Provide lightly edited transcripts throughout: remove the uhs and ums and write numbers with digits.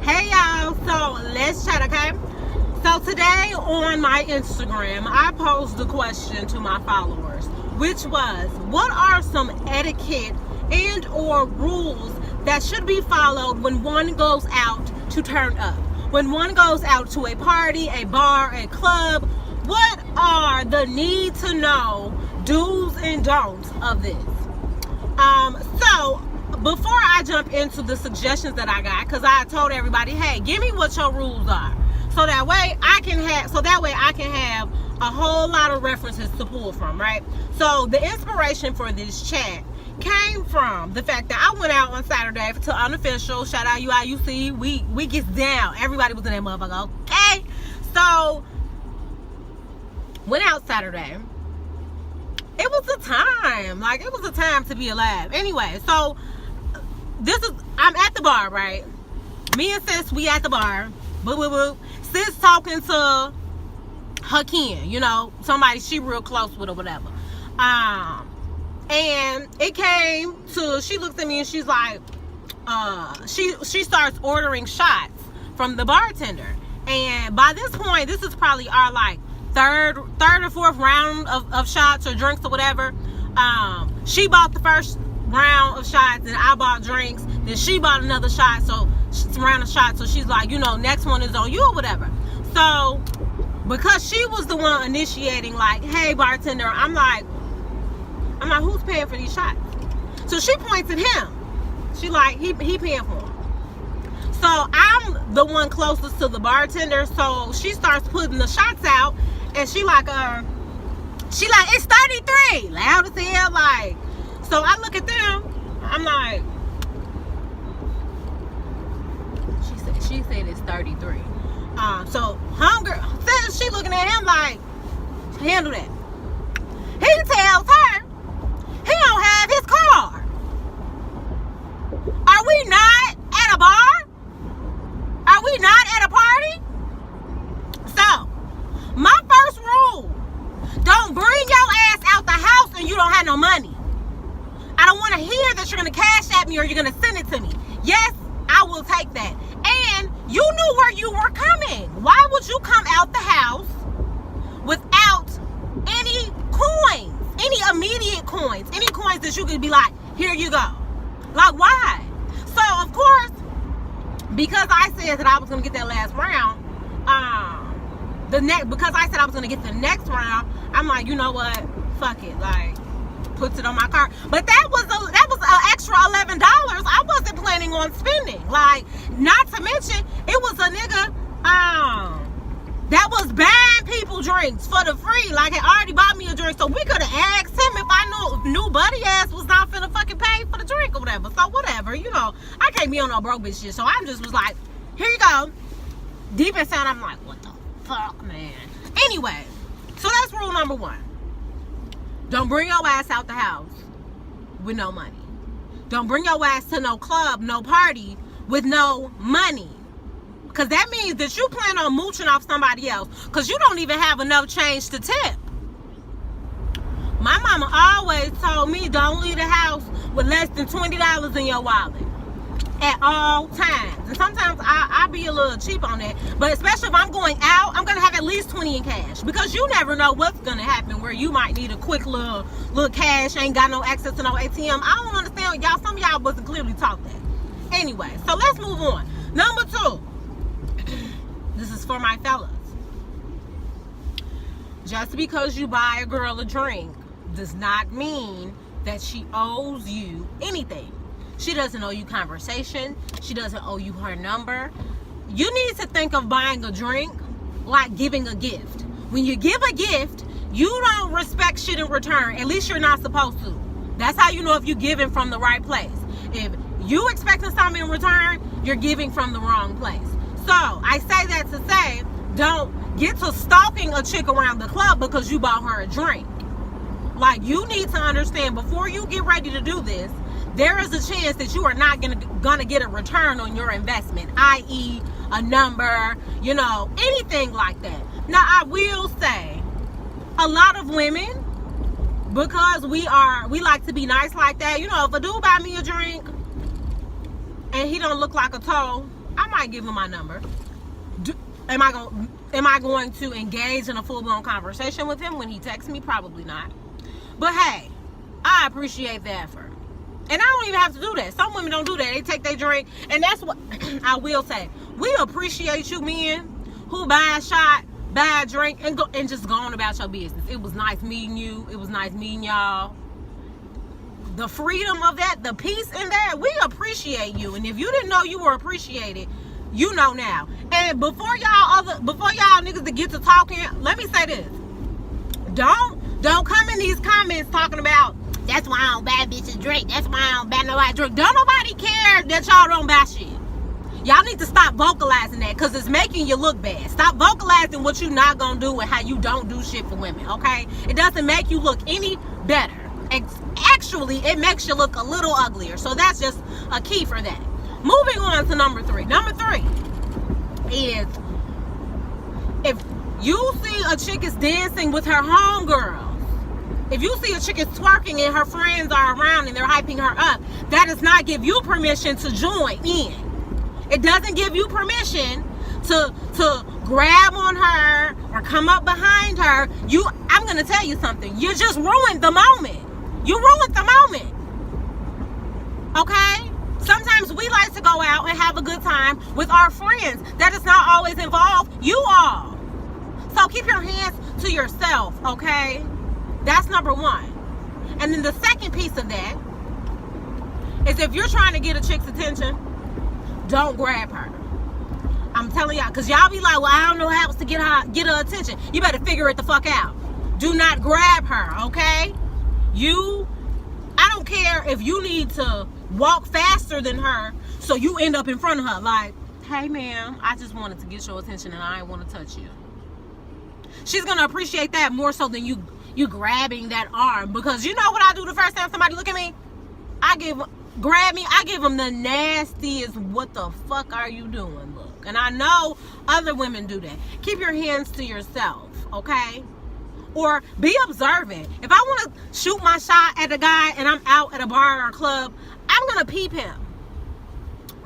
Hey y'all, so let's chat, okay? So today on my Instagram, I posed a question to my followers, which was, what are some etiquette and or rules that should be followed when one goes out to turn up? When one goes out to a party, a bar, a club, what are the need to know do's and don'ts of this? So before I jump into the suggestions that I got, because I told everybody, hey, give me what your rules are, so that way I can have a whole lot of references to pull from, right? So the inspiration for this chat came from the fact that I went out on Saturday to Unofficial. Shout out UIUC. We get down. Everybody was in that motherfucker. Okay, so went out Saturday. It was a time. It was a time to be alive. Anyway, so I'm at the bar, right? Me and sis, we at the bar. Boo, boo, boo. Sis talking to her kin, somebody she real close with or whatever. And it came to, she looks at me and she's like, she starts ordering shots from the bartender. And by this point, this is probably our third or fourth round of shots or drinks or whatever. She bought the first round of shots and I bought drinks. Then she bought another round of shots. So she's like, next one is on you or whatever. So because she was the one initiating, hey bartender, I'm like, who's paying for these shots? So she points at him. She like, he paying for them. So I'm the one closest to the bartender. So she starts putting the shots out. And she like, it's 33. Loud as hell, So I look at them. I'm like, she said it's 33. So hunger, she looking at him like, handle that. He tells her he don't have his card. Are we not at a bar? Are we not at a party? So my first rule, don't bring your ass out the house and you don't have no money. I don't want to hear that you're going to cash at me or you're going to send it to me. Yes, I will take that. And you knew where you were coming. Why would you come out the house without any coins, any immediate coins, any coins that you could be like, here you go? Why? So, of course, because I said that I was going to get that last round, because I said I was going to get the next round, I'm like, you know what? Fuck it. Puts it on my card. But that was an extra $11. I wasn't planning on spending. Not to mention, it was a nigga that was buying people drinks for the free. Had already bought me a drink. So we could have asked him if I knew buddy ass was not finna fucking pay for the drink or whatever. So whatever, I can't be on no broke bitch shit. So I just was like, here you go. Deep inside, I'm like, what the fuck, man? Anyway, so that's rule number 1. Don't bring your ass out the house with no money. Don't bring your ass to no club, no party with no money. Because that means that you plan on mooching off somebody else. Because you don't even have enough change to tip. My mama always told me, don't leave the house with less than $20 in your wallet. At all times. And sometimes I be a little cheap on that. But especially if I'm going out, I'm going to have at least 20 in cash. Because you never know what's going to happen where you might need a quick little cash, ain't got no access to no ATM. I don't understand. Some of y'all wasn't clearly taught that. Anyway, so let's move on. Number 2. This is for my fellas. Just because you buy a girl a drink does not mean that she owes you anything. She doesn't owe you conversation. She doesn't owe you her number. You need to think of buying a drink like giving a gift. When you give a gift, you don't respect shit in return. At least you're not supposed to. That's how you know if you're giving from the right place. If you expecting something in return, you're giving from the wrong place. So I say that to say, don't get to stalking a chick around the club because you bought her a drink. You need to understand, before you get ready to do this, there is a chance that you are not gonna get a return on your investment, i.e. a number, anything like that. Now, I will say, a lot of women, because we like to be nice like that, if a dude buy me a drink and he don't look like a toe, I might give him my number. Am I going to engage in a full-blown conversation with him when he texts me? Probably not. But hey, I appreciate the effort. And I don't even have to do that. Some women don't do that. They take their drink. And that's what I will say. We appreciate you men who buy a shot, buy a drink, and just go on about your business. It was nice meeting you. It was nice meeting y'all. The freedom of that, the peace in that, we appreciate you. And if you didn't know you were appreciated, you know now. And before y'all niggas to get to talking, let me say this. Don't come in these comments talking about, that's why I don't buy bitches drink. That's why I don't buy nobody drink. Don't nobody care that y'all don't buy shit. Y'all need to stop vocalizing that because it's making you look bad. Stop vocalizing what you're not going to do and how you don't do shit for women, okay? It doesn't make you look any better. Actually, it makes you look a little uglier. So that's just a key for that. Moving on to number 3. Number 3 is if you see a chick is dancing with her homegirls, if you see a chick is twerking and her friends are around and they're hyping her up, that does not give you permission to join in. It doesn't give you permission to grab on her or come up behind her. I'm going to tell you something. You just ruined the moment. You ruined the moment. Okay? Sometimes we like to go out and have a good time with our friends. That does not always involve you all. So keep your hands to yourself, okay? That's number 1. And then the second piece of that is if you're trying to get a chick's attention, don't grab her. I'm telling y'all, because y'all be like, well, I don't know how else to get her attention. You better figure it the fuck out. Do not grab her, okay? I don't care if you need to walk faster than her so you end up in front of her like, hey ma'am, I just wanted to get your attention and I didn't want to touch you. She's gonna appreciate that more so than you grabbing that arm. Because you know what I do the first time somebody look at me? I give them the nastiest, what the fuck are you doing look. And I know other women do that. Keep your hands to yourself, okay? Or be observant. If I want to shoot my shot at a guy and I'm out at a bar or a club, I'm going to peep him.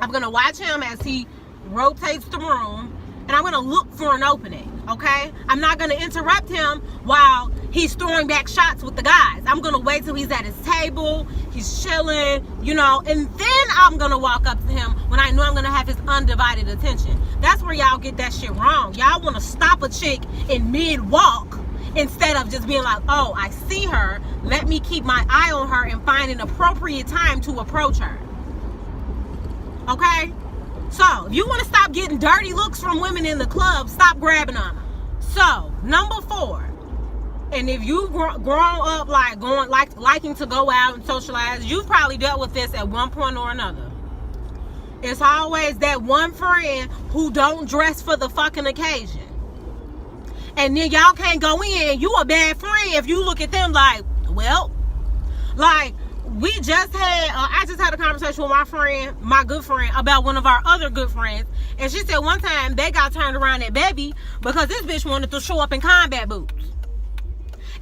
I'm going to watch him as he rotates the room, and I'm going to look for an opening, okay? I'm not going to interrupt him while he's throwing back shots with the guys. I'm going to wait till he's at his table, he's chilling, and then I'm going to walk up to him when I know I'm going to have his undivided attention. That's where y'all get that shit wrong. Y'all want to stop a chick in mid-walk instead of just being like, oh, I see her, let me keep my eye on her and find an appropriate time to approach her. Okay? So, if you want to stop getting dirty looks from women in the club, stop grabbing on them. So, number 4. And if you've grown up liking to go out and socialize, you've probably dealt with this at one point or another. It's always that one friend who don't dress for the fucking occasion. And then y'all can't go in and you a bad friend if you look at them like, well, like I just had a conversation with my friend, my good friend, about one of our other good friends. And she said one time they got turned around at Bevy because this bitch wanted to show up in combat boots.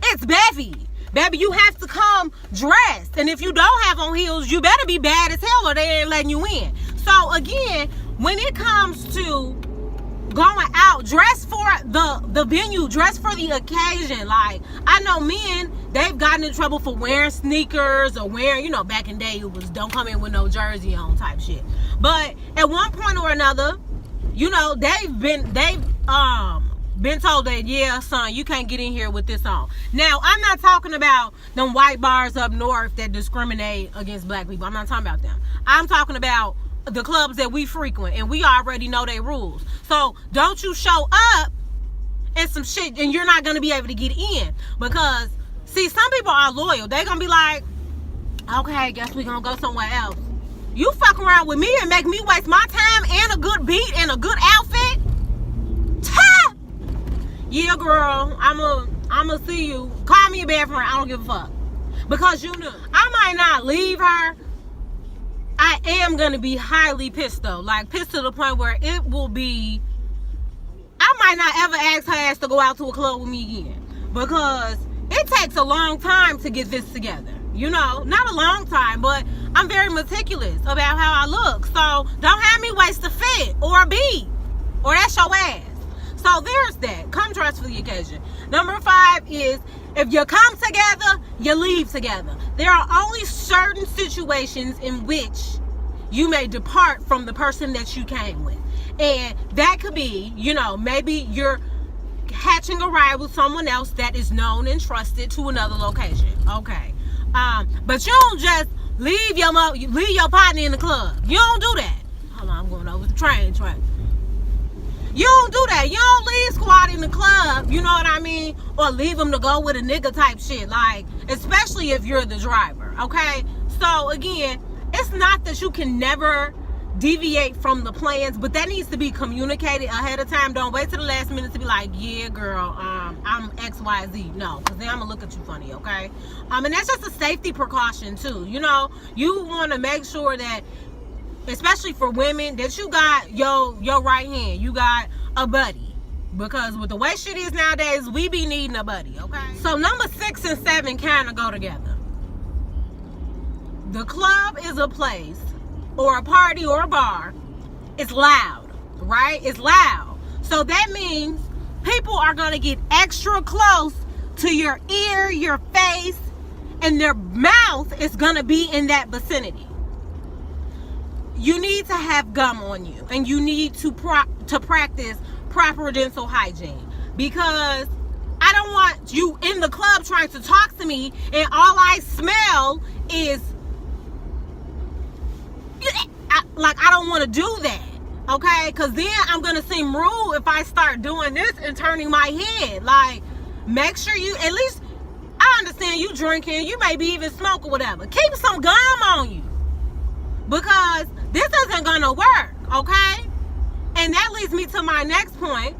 It's Bevy. Baby, you have to come dressed. And if you don't have on heels, you better be bad as hell or they ain't letting you in. So again, when it comes to going out, dress for the venue, dress for the occasion. Like, I know men, they've gotten in trouble for wearing sneakers or wearing, back in the day it was don't come in with no jersey on type shit. But at one point or another, they've been told that, yeah, son, you can't get in here with this on. Now, I'm not talking about them white bars up north that discriminate against black people. I'm not talking about them. I'm talking about the clubs that we frequent, and we already know their rules. So don't you show up and some shit and you're not going to be able to get in. Because, see, some people are loyal. They're going to be like, okay, guess we're going to go somewhere else. You fuck around with me and make me waste my time and a good beat and a good outfit? Ta! Yeah, girl, I'ma see you. Call me a bad friend. I don't give a fuck. Because I might not leave her. I am going to be highly pissed though. Like pissed to the point where it will be, I might not ever ask her ass to go out to a club with me again. Because it takes a long time to get this together. You know, not a long time, but I'm very meticulous about how I look. So don't have me waste a fit or a beat, or that's your ass. So there's that. Come dressed for the occasion. Number 5 is, if you come together, you leave together. There are only certain situations in which you may depart from the person that you came with. And that could be, you know, maybe you're hatching a ride with someone else that is known and trusted to another location. Okay. But you don't just leave your partner in the club. You don't do that. Hold on, I'm going over the train. You don't do that. You don't leave squad in the club, you know what I mean? Or leave them to go with a nigga type shit. Like, especially if you're the driver, okay? So, again, it's not that you can never deviate from the plans, but that needs to be communicated ahead of time. Don't wait till the last minute to be like, yeah, girl, I'm XYZ. No, because then I'm going to look at you funny, okay? And that's just a safety precaution, too. You know, you want to make sure that, especially for women, that you got your right hand. You got a buddy. Because with the way shit is nowadays, we be needing a buddy, okay? So number 6 and 7 kind of go together. The club is a place, or a party, or a bar. It's loud, right? It's loud. So that means people are going to get extra close to your ear, your face, and their mouth is going to be in that vicinity. You need to have gum on you, and you need to practice proper dental hygiene, because I don't want you in the club trying to talk to me and all I smell is I don't want to do that, okay? Because then I'm going to seem rude if I start doing this and turning my head. Like, make sure you, at least, I understand you drinking, you maybe even smoke or whatever. Keep some gum on you, because this isn't going to work, okay? And that leads me to my next point.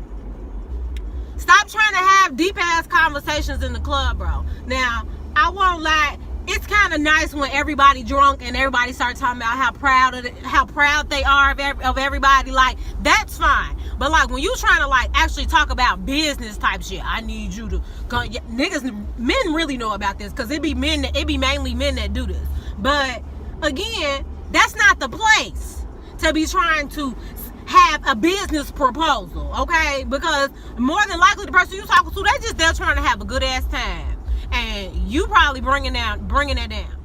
Stop trying to have deep-ass conversations in the club, bro. Now, I won't lie. It's kind of nice when everybody drunk and everybody starts talking about how proud they are of everybody. Like, that's fine. But like when you trying to like actually talk about business type shit, I need you to go. Men really know about this, because it be mainly men that do this. But again, that's not the place to be trying to have a business proposal, okay? Because more than likely the person you talking to, they're trying to have a good ass time. And you probably bringing it down.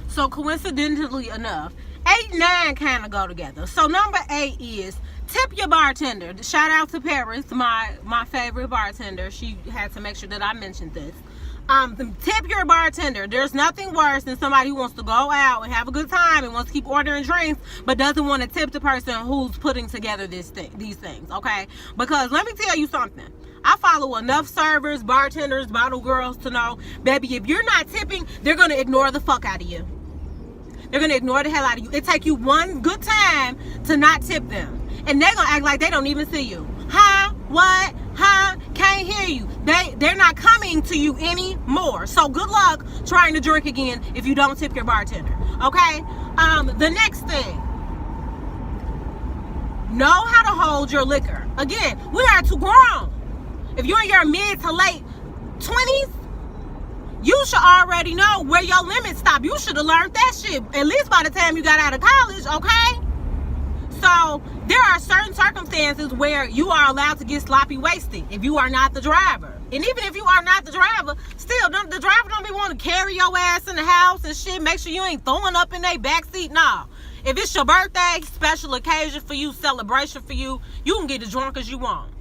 So coincidentally enough, 8 and 9 kind of go together. So number 8 is tip your bartender. Shout out to Paris, my favorite bartender. She had to make sure that I mentioned this. Tip your bartender. There's nothing worse than somebody who wants to go out and have a good time and wants to keep ordering drinks, but doesn't want to tip the person who's putting together these things, okay? Because let me tell you something. I follow enough servers, bartenders, bottle girls to know, baby, if you're not tipping, they're going to ignore the fuck out of you. They're going to ignore the hell out of you. It take you one good time to not tip them. And they're going to act like they don't even see you. Huh? What? Huh? Can't hear you. They're not coming to you anymore. So good luck trying to drink again if you don't tip your bartender. Okay? The next thing. Know how to hold your liquor. Again, we are too grown. If you're in your mid to late 20s, you should already know where your limits stop. You should have learned that shit at least by the time you got out of college, okay? So there are certain circumstances where you are allowed to get sloppy wasted if you are not the driver. And even if you are not the driver, still, the driver don't be wanting to carry your ass in the house and shit. Make sure you ain't throwing up in their backseat. No. If it's your birthday, special occasion for you, celebration for you, you can get as drunk as you want.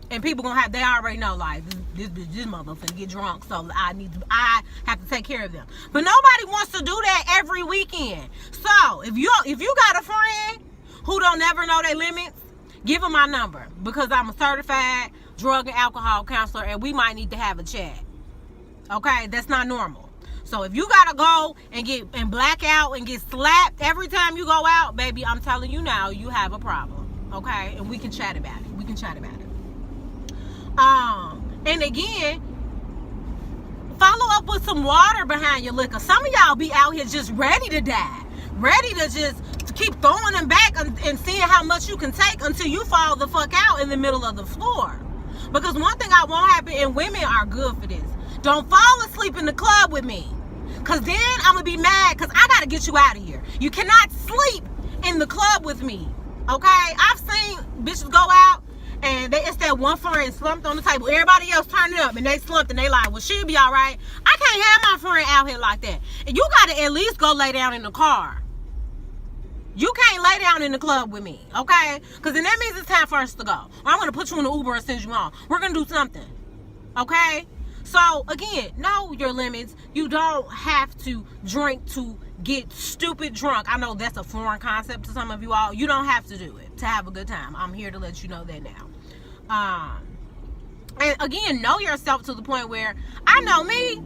And people they already know, like, this mother finna get drunk, so I have to take care of them. But nobody wants to do that every weekend. So if you got a friend who don't ever know their limits, give them my number, because I'm a certified drug and alcohol counselor, and we might need to have a chat. Okay, that's not normal. So if you gotta go and black out and get slapped every time you go out, baby, I'm telling you now, you have a problem. Okay, and we can chat about it. And again, follow up with some water behind your liquor. Some of y'all be out here just ready to die, ready to just keep throwing them back and seeing how much you can take until you fall the fuck out in the middle of the floor. Because one thing I won't happen, and women are good for this, don't fall asleep in the club with me. Because then I'm going to be mad because I got to get you out of here. You cannot sleep in the club with me. Okay? I've seen bitches go out and it's that one friend slumped on the table. Everybody else turning up and they slumped and they like, well, she'll be all right. I can't have my friend out here like that. And you got to at least go lay down in the car. You can't lay down in the club with me, okay? Because then that means it's time for us to go. Or I'm going to put you in the Uber and send you home. We're going to do something, okay? So, again, know your limits. You don't have to drink to get stupid drunk. I know that's a foreign concept to some of you all. You don't have to do it to have a good time. I'm here to let you know that now. And again, know yourself to the point where I know me.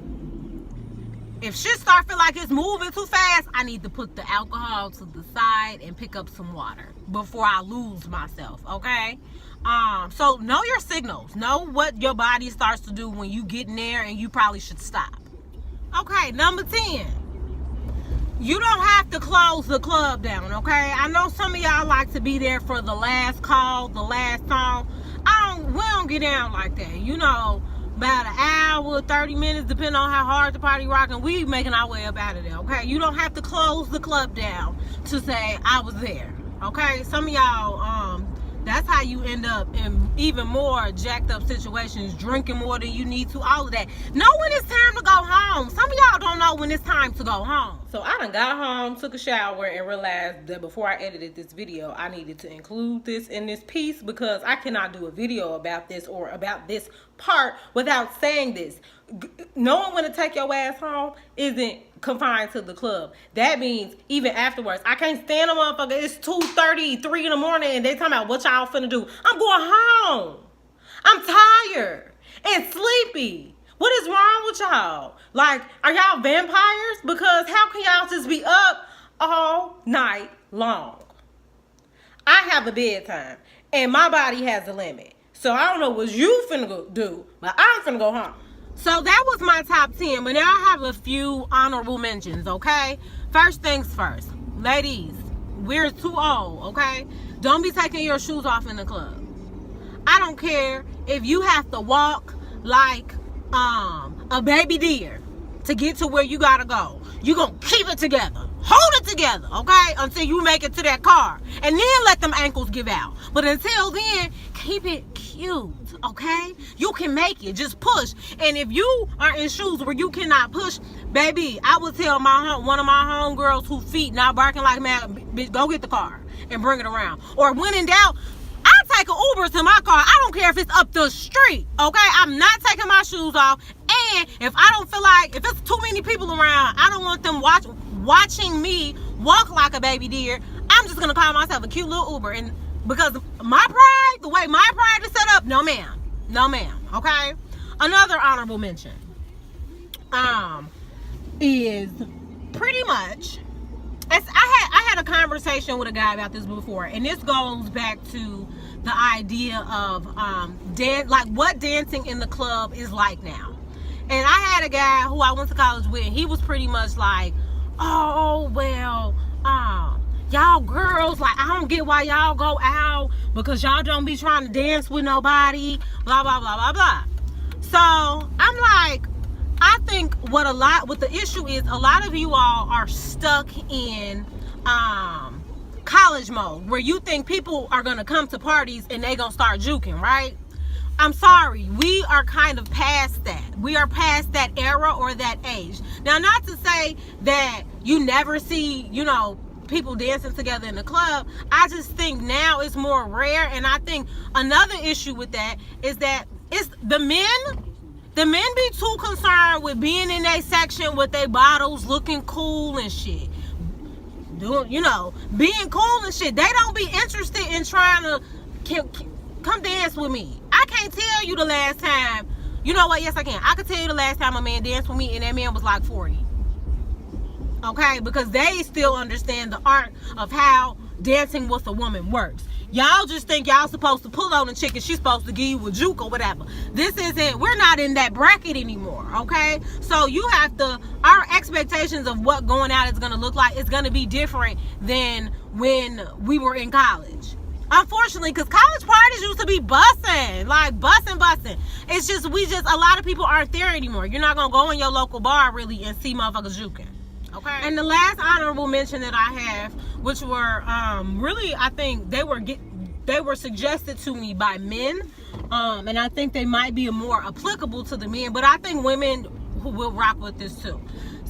If shit start feeling like it's moving too fast, I need to put the alcohol to the side and pick up some water before I lose myself, okay? So know your signals. Know what your body starts to do when you get in there and you probably should stop. Okay, number 10. You don't have to close the club down, okay? I know some of y'all like to be there for the last call, the last song. We don't get down like that, you know. About an hour, 30 minutes, depending on how hard the party rocking, we making our way up out of there, okay? You don't have to close the club down to say, I was there, okay? Some of y'all, that's how you end up in even more jacked up situations, drinking more than you need to, all of that. Know when it's time to go home. Some of y'all don't know when it's time to go home. So I done got home, took a shower, and realized that before I edited this video, I needed to include this in this piece because I cannot do a video about this or about this part without saying this. Knowing when to take your ass home isn't confined to the club. That means even afterwards, I can't stand a motherfucker. It's 2:30, 3 in the morning, and they talking about what y'all finna do. I'm going home. I'm tired and sleepy. What is wrong with y'all? Like, are y'all vampires? Because how can y'all just be up all night long? I have a bedtime, and my body has a limit. So I don't know what you finna go do, but I'm finna go home. So that was my top 10, but now I have a few honorable mentions, okay? First things first. Ladies, we're too old, okay? Don't be taking your shoes off in the club. I don't care if you have to walk like a baby deer to get to where you gotta go. You gonna keep it together. Hold it together, okay? Until you make it to that car. And then let them ankles give out. But until then, keep it cute, okay? You can make it. Just push. And if you are in shoes where you cannot push, baby, I would tell one of my homegirls whose feet not barking like mad, bitch, go get the car and bring it around. Or when in doubt, I'll take an Uber to my car. I don't care if it's up the street, okay? I'm not taking my shoes off. And if I don't feel like, if it's too many people around, I don't want them watching me walk like a baby deer. I'm just gonna call myself a cute little Uber. And because my pride, the way my pride is set up, no ma'am, okay? Another honorable mention is pretty much, I had a conversation with a guy about this before, and this goes back to the idea of like what dancing in the club is like now. And I had a guy who I went to college with, and he was pretty much like, oh, well, y'all girls, like, I don't get why y'all go out because y'all don't be trying to dance with nobody, blah, blah, blah, blah, blah. So I'm like, I think what the issue is, a lot of you all are stuck in college mode where you think people are going to come to parties and they going to start juking, right? I'm sorry, we are kind of past that. We are past that era or that age. Now, not to say that you never see, you know, people dancing together in the club. I just think now it's more rare. And I think another issue with that is that it's the men be too concerned with being in that section with their bottles looking cool and shit. You know, being cool and shit. They don't be interested in trying to come dance with me. I can't tell you the last time. You know what? Yes, I can. I can tell you the last time a man danced with me and that man was like 40. Okay? Because they still understand the art of how dancing with a woman works. Y'all just think y'all supposed to pull on a chick and she's supposed to give you a juke or whatever. We're not in that bracket anymore, okay? So you have to, our expectations of what going out is going to look like is going to be different than when we were in college. Unfortunately, because college parties used to be busting, like busting. It's just, a lot of people aren't there anymore. You're not going to go in your local bar really and see motherfuckers juking. Okay. And the last honorable mention that I have, which were really, I think they were suggested to me by men, and I think they might be more applicable to the men, but I think women who will rock with this too.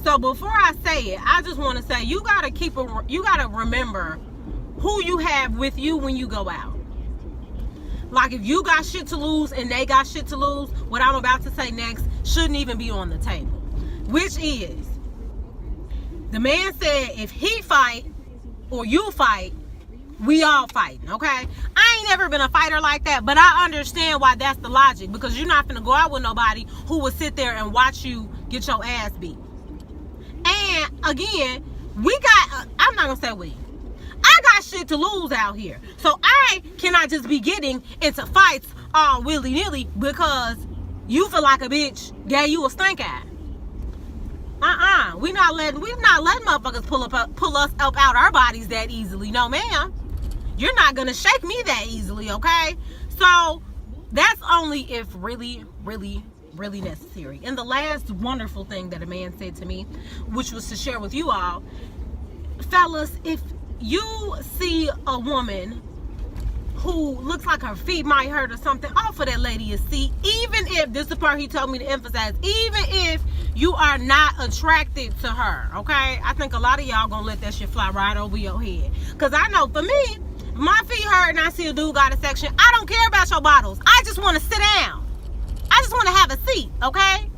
So before I say it, I just want to say you gotta remember who you have with you when you go out. Like, if you got shit to lose and they got shit to lose, what I'm about to say next shouldn't even be on the table. Which is, the man said if he fight or you fight, we all fighting, okay? I ain't never been a fighter like that, but I understand why that's the logic, because you're not gonna go out with nobody who will sit there and watch you get your ass beat. And again, I'm not gonna say we. I got shit to lose out here. So I cannot just be getting into fights all willy-nilly because you feel like a bitch gave you a stink eye. We're not letting motherfuckers pull us up out our bodies that easily. No, ma'am. You're not gonna shake me that easily, okay? So that's only if really, really, really necessary. And the last wonderful thing that a man said to me, which was to share with you all, fellas, if you see a woman who looks like her feet might hurt or something, offer that lady a seat. Even if, this is the part he told me to emphasize, even if you are not attracted to her, okay? I think a lot of y'all gonna let that shit fly right over your head. Because I know for me, my feet hurt and I see a dude got a section, I don't care about your bottles. I just want to sit down. I just want to have a seat, okay?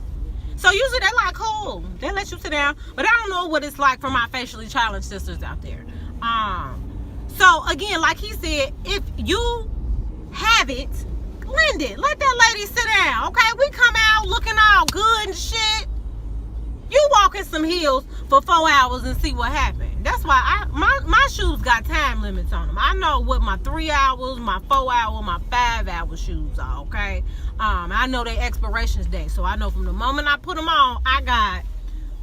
So usually they're like, cool, they let you sit down. But I don't know what it's like for my facially challenged sisters out there. So again, like he said, if you have it, lend it. Let that lady sit down, okay? We come out looking all good and shit. You walk in some heels for 4 hours and see what happened. That's why my shoes got time limits on them. I know what my 3 hours, my 4 hour, my 5 hour shoes are, okay? I know their expirations day. So I know from the moment I put them on, I got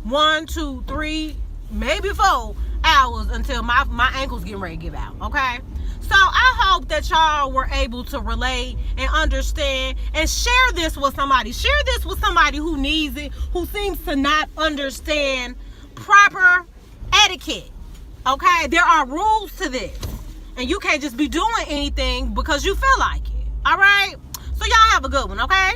1, 2, 3, maybe 4 hours until my ankles getting ready to give out, okay? So I hope that y'all were able to relate and understand and share this with somebody. Share this with somebody who needs it, who seems to not understand proper etiquette, okay? There are rules to this, and you can't just be doing anything because you feel like it, all right? So y'all have a good one, okay?